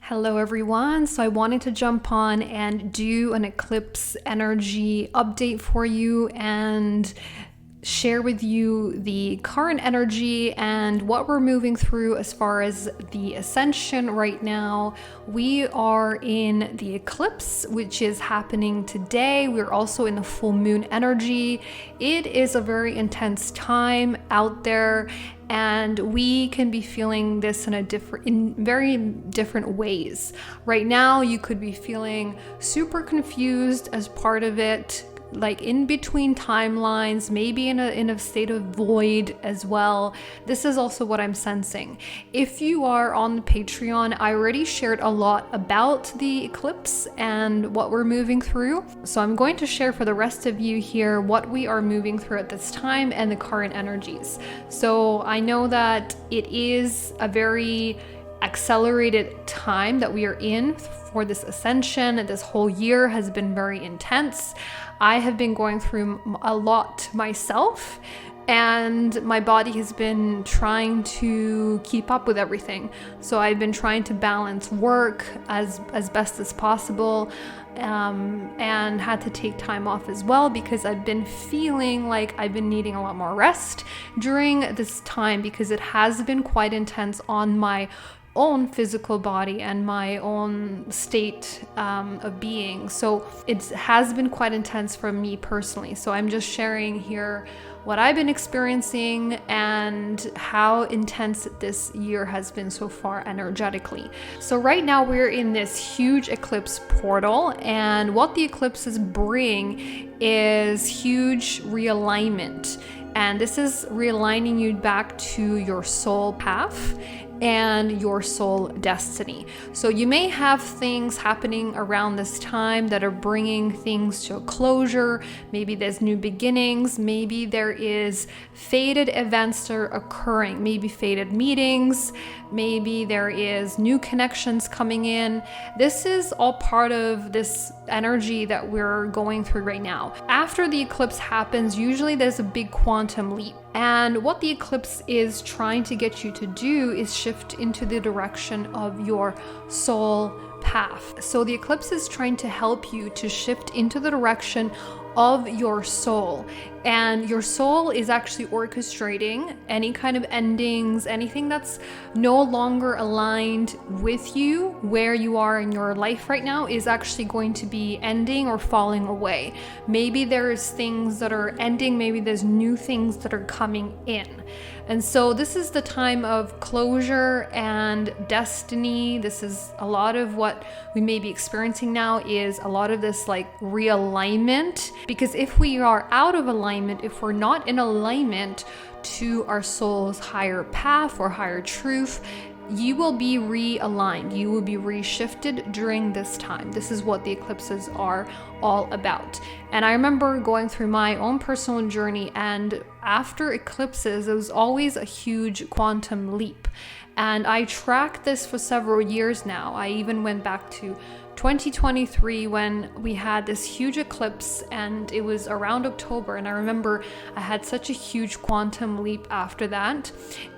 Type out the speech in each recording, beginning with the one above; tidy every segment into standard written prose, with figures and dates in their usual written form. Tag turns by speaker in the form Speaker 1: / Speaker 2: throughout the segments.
Speaker 1: Hello everyone. So I wanted to jump on and do an eclipse energy update for you and share with you the current energy and what we're moving through as far as the ascension right now. We are in the eclipse, which is happening today. We're also in the full moon energy. It is a very intense time out there, and we can be feeling this in very different ways. Right now, you could be feeling super confused as part of it, like in between timelines, maybe in a state of void as well. This is also what I'm sensing. If you are on the Patreon, I already shared a lot about the eclipse and what we're moving through. So I'm going to share for the rest of you here what we are moving through at this time and the current energies. So I know that it is a very accelerated time that we are in for this ascension. This whole year has been very intense. I have been going through a lot myself, and my body has been trying to keep up with everything. So I've been trying to balance work as best as possible, and had to take time off as well because I've been feeling like I've been needing a lot more rest during this time because it has been quite intense on my own physical body and my own state of being. So it has been quite intense for me personally. So I'm just sharing here what I've been experiencing and how intense this year has been so far energetically. So right now we're in this huge eclipse portal, and what the eclipses bring is huge realignment. And this is realigning you back to your soul path and your soul destiny. So you may have things happening around this time that are bringing things to a closure. Maybe there's new beginnings. Maybe there is fated events that are occurring. Maybe fated meetings. Maybe there is new connections coming in. This is all part of this energy that we're going through right now. After the eclipse happens, usually there's a big quantum leap. And what the eclipse is trying to get you to do is shift into the direction of your soul path. So the eclipse is trying to help you to shift into the direction of your soul. And your soul is actually orchestrating any kind of endings, anything that's no longer aligned with you, where you are in your life right now, is actually going to be ending or falling away. Maybe there's things that are ending, maybe there's new things that are coming in. And so this is the time of closure and destiny. This is a lot of what we may be experiencing now, is a lot of this like realignment. Because if we are out of alignment, if we're not in alignment to our soul's higher path or higher truth, you will be realigned. You will be reshifted during this time. This is what the eclipses are all about. And I remember going through my own personal journey, and after eclipses, it was always a huge quantum leap. And I tracked this for several years now. I even went back to 2023 when we had this huge eclipse, and it was around October, and I remember I had such a huge quantum leap after that.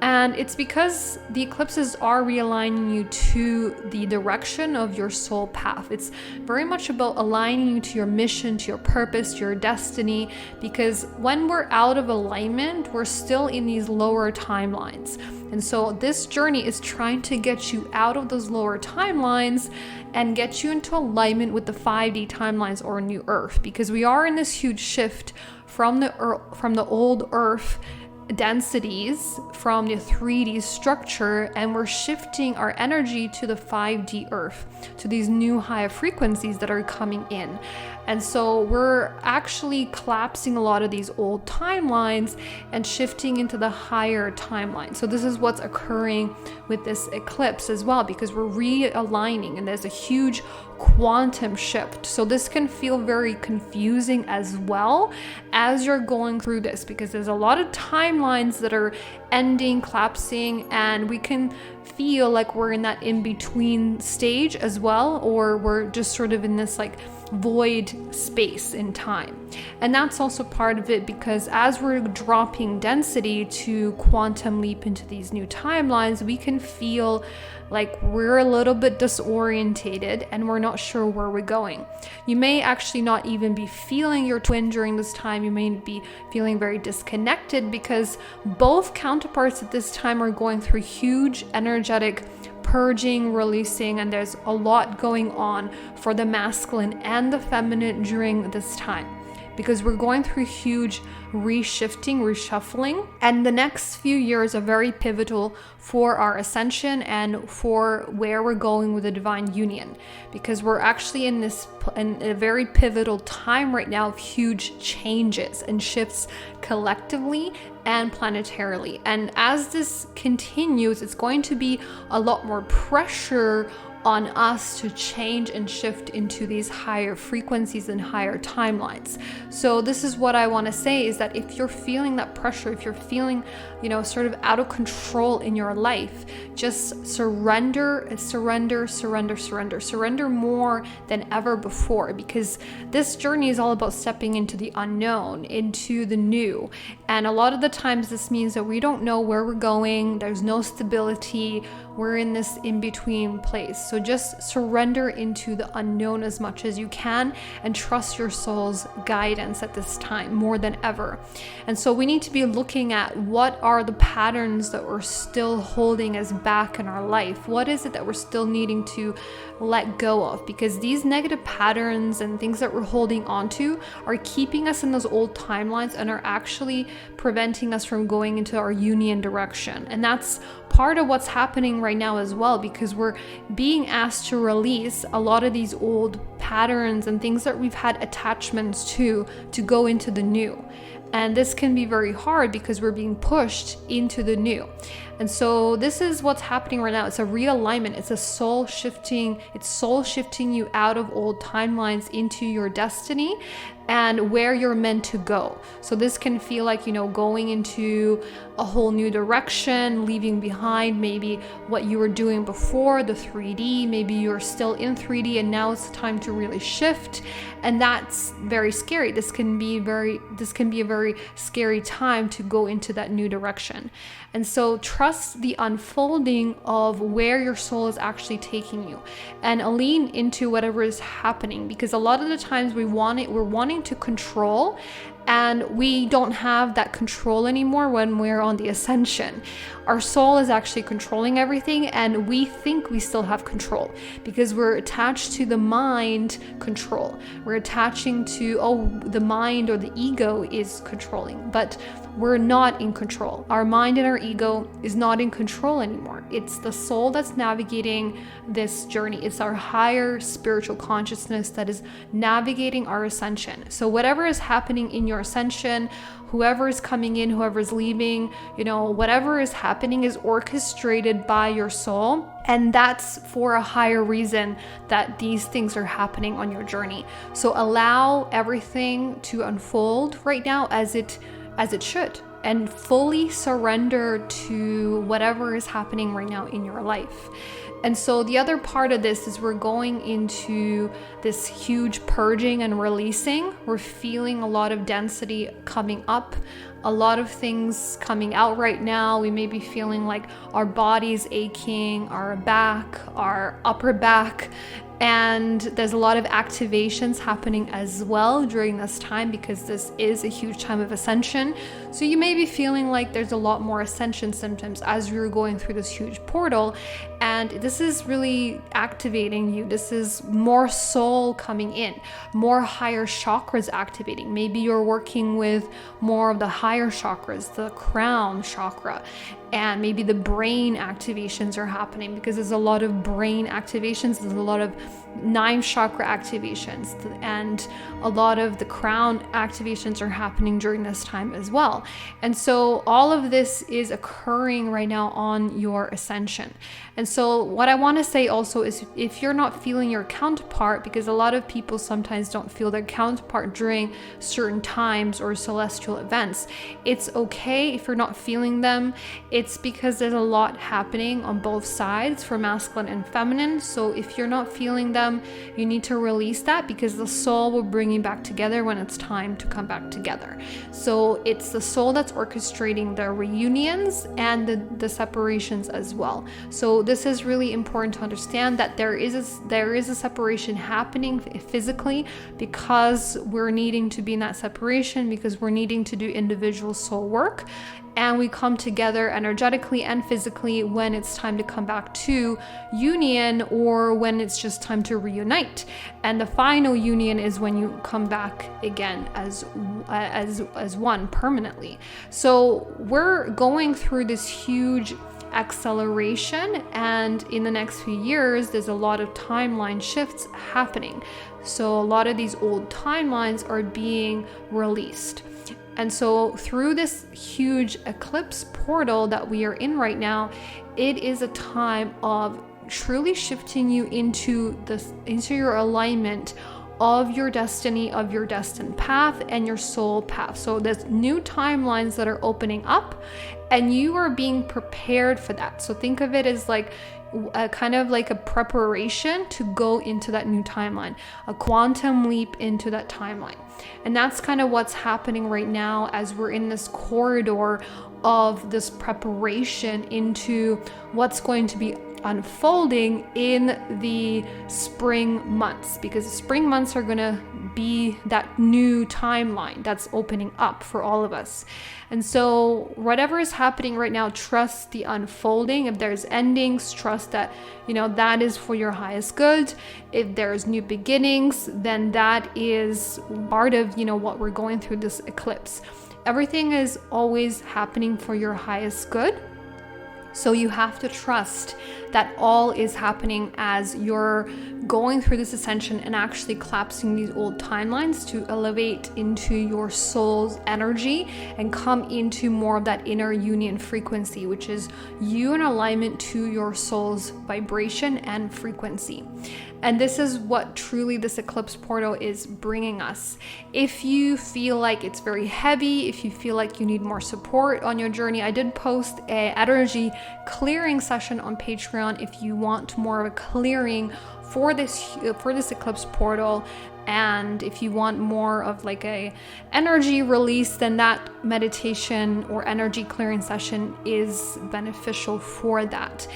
Speaker 1: And it's because the eclipses are realigning you to the direction of your soul path. It's very much about aligning you to your mission, to your purpose, to your destiny, because when we're out of alignment, we're still in these lower timelines. And so this journey is trying to get you out of those lower timelines and get you into alignment with the 5D timelines or New Earth, because we are in this huge shift from the old Earth densities, from the 3D structure, and we're shifting our energy to the 5D Earth, to these new higher frequencies that are coming in. And so we're actually collapsing a lot of these old timelines and shifting into the higher timeline. So this is what's occurring with this eclipse as well, because we're realigning and there's a huge quantum shift. So this can feel very confusing as well as you're going through this, because there's a lot of timelines that are ending, collapsing, and we can feel like we're in that in-between stage as well, or we're just sort of in this like void space in time. And that's also part of it, because as we're dropping density to quantum leap into these new timelines, we can feel like we're a little bit disorientated and we're not sure where we're going. You may actually not even be feeling your twin during this time. You may be feeling very disconnected because both counterparts at this time are going through huge energetic purging, releasing, and there's a lot going on for the masculine and the feminine during this time, because we're going through huge reshifting, reshuffling. And the next few years are very pivotal for our ascension and for where we're going with the divine union, because we're actually in a very pivotal time right now of huge changes and shifts collectively and planetarily. And as this continues, it's going to be a lot more pressure on us to change and shift into these higher frequencies and higher timelines. So this is what I want to say, is that if you're feeling that pressure, if you're feeling, sort of out of control in your life, just surrender more than ever before, because this journey is all about stepping into the unknown, into the new. And a lot of the times this means that we don't know where we're going. There's no stability. We're in this in-between place. So just surrender into the unknown as much as you can and trust your soul's guidance at this time more than ever. And so we need to be looking at what are the patterns that we're still holding us back in our life. What is it that we're still needing to let go of? Because these negative patterns and things that we're holding onto are keeping us in those old timelines and are actually preventing us from going into our union direction. And that's part of what's happening right now as well, because we're being asked to release a lot of these old patterns and things that we've had attachments to go into the new. And this can be very hard because we're being pushed into the new. And so this is what's happening right now. It's a realignment. It's a soul shifting. It's soul shifting you out of old timelines into your destiny and where you're meant to go. So this can feel like, going into a whole new direction, leaving behind maybe what you were doing before, the 3D. Maybe you're still in 3D and now it's time to really shift. And that's very scary. This can be a very scary time to go into that new direction. And so trust the unfolding of where your soul is actually taking you, and lean into whatever is happening, because a lot of the times we're wanting to control, and we don't have that control anymore when we're on the ascension. Our soul is actually controlling everything, and we think we still have control because we're attached to the mind control. We're attaching to, the mind or the ego is controlling, but we're not in control. Our mind and our ego is not in control anymore. It's the soul that's navigating this journey. It's our higher spiritual consciousness that is navigating our ascension. So whatever is happening in your ascension, whoever is coming in, whoever is leaving, whatever is happening is orchestrated by your soul. And that's for a higher reason that these things are happening on your journey. So allow everything to unfold right now as it should, and fully surrender to whatever is happening right now in your life. And so the other part of this is we're going into this huge purging and releasing. We're feeling a lot of density coming up, a lot of things coming out right now. We may be feeling like our body's aching, our back, our upper back. And there's a lot of activations happening as well during this time, because this is a huge time of ascension. So you may be feeling like there's a lot more ascension symptoms as you're going through this huge portal. And this is really activating you. This is more soul coming in, more higher chakras activating. Maybe you're working with more of the higher chakras, the crown chakra. And maybe the brain activations are happening because there's a lot of brain activations. There's a lot of 9 chakra activations, and a lot of the crown activations are happening during this time as well. And so all of this is occurring right now on your ascension. And so what I want to say also is, if you're not feeling your counterpart, because a lot of people sometimes don't feel their counterpart during certain times or celestial events, it's okay if you're not feeling them. It's because there's a lot happening on both sides for masculine and feminine. So if you're not feeling them, you need to release that, because the soul will bring you back together when it's time to come back together. So it's the soul that's orchestrating the reunions and the separations as well. So this is really important to understand, that there is a separation happening physically, because we're needing to be in that separation, because we're needing to do individual soul work, and we come together energetically and physically when it's time to come back to union, or when it's just time to reunite. And the final union is when you come back again as one permanently. So we're going through this huge acceleration, and in the next few years there's a lot of timeline shifts happening. So a lot of these old timelines are being released. And so through this huge eclipse portal that we are in right now, it is a time of truly shifting you into your alignment of your destiny, of your destined path and your soul path. So there's new timelines that are opening up, and you are being prepared for that. So think of it as like a kind of like a preparation to go into that new timeline, a quantum leap into that timeline. And that's kind of what's happening right now as we're in this corridor of this preparation into what's going to be unfolding in the spring months, because the spring months are going to be that new timeline that's opening up for all of us. And so whatever is happening right now, trust the unfolding. If there's endings, trust that, that is for your highest good. If there's new beginnings, then that is part of, what we're going through this eclipse. Everything is always happening for your highest good. So you have to trust that all is happening as you're going through this ascension and actually collapsing these old timelines to elevate into your soul's energy and come into more of that inner union frequency, which is you in alignment to your soul's vibration and frequency. And this is what truly this eclipse portal is bringing us. If you feel like it's very heavy, if you feel like you need more support on your journey, I did post an energy clearing session on Patreon if you want more of a clearing for this eclipse portal. And if you want more of like a energy release, then that meditation or energy clearing session is beneficial for that.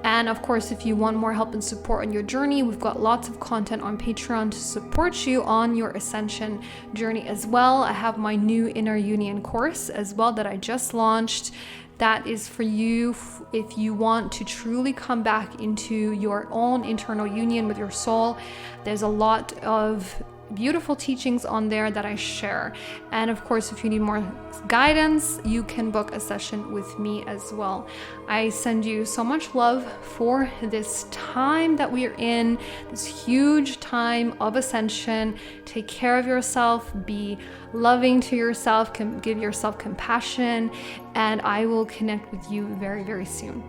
Speaker 1: And of course, if you want more help and support on your journey, we've got lots of content on Patreon to support you on your ascension journey as well. I have my new Inner Union course as well that I just launched. That is for you if you want to truly come back into your own internal union with your soul. There's a lot of beautiful teachings on there that I share. And of course, if you need more guidance, you can book a session with me as well. I send you so much love for this time that we are in, this huge time of ascension. Take care of yourself, be loving to yourself, give yourself compassion, and I will connect with you very, very soon.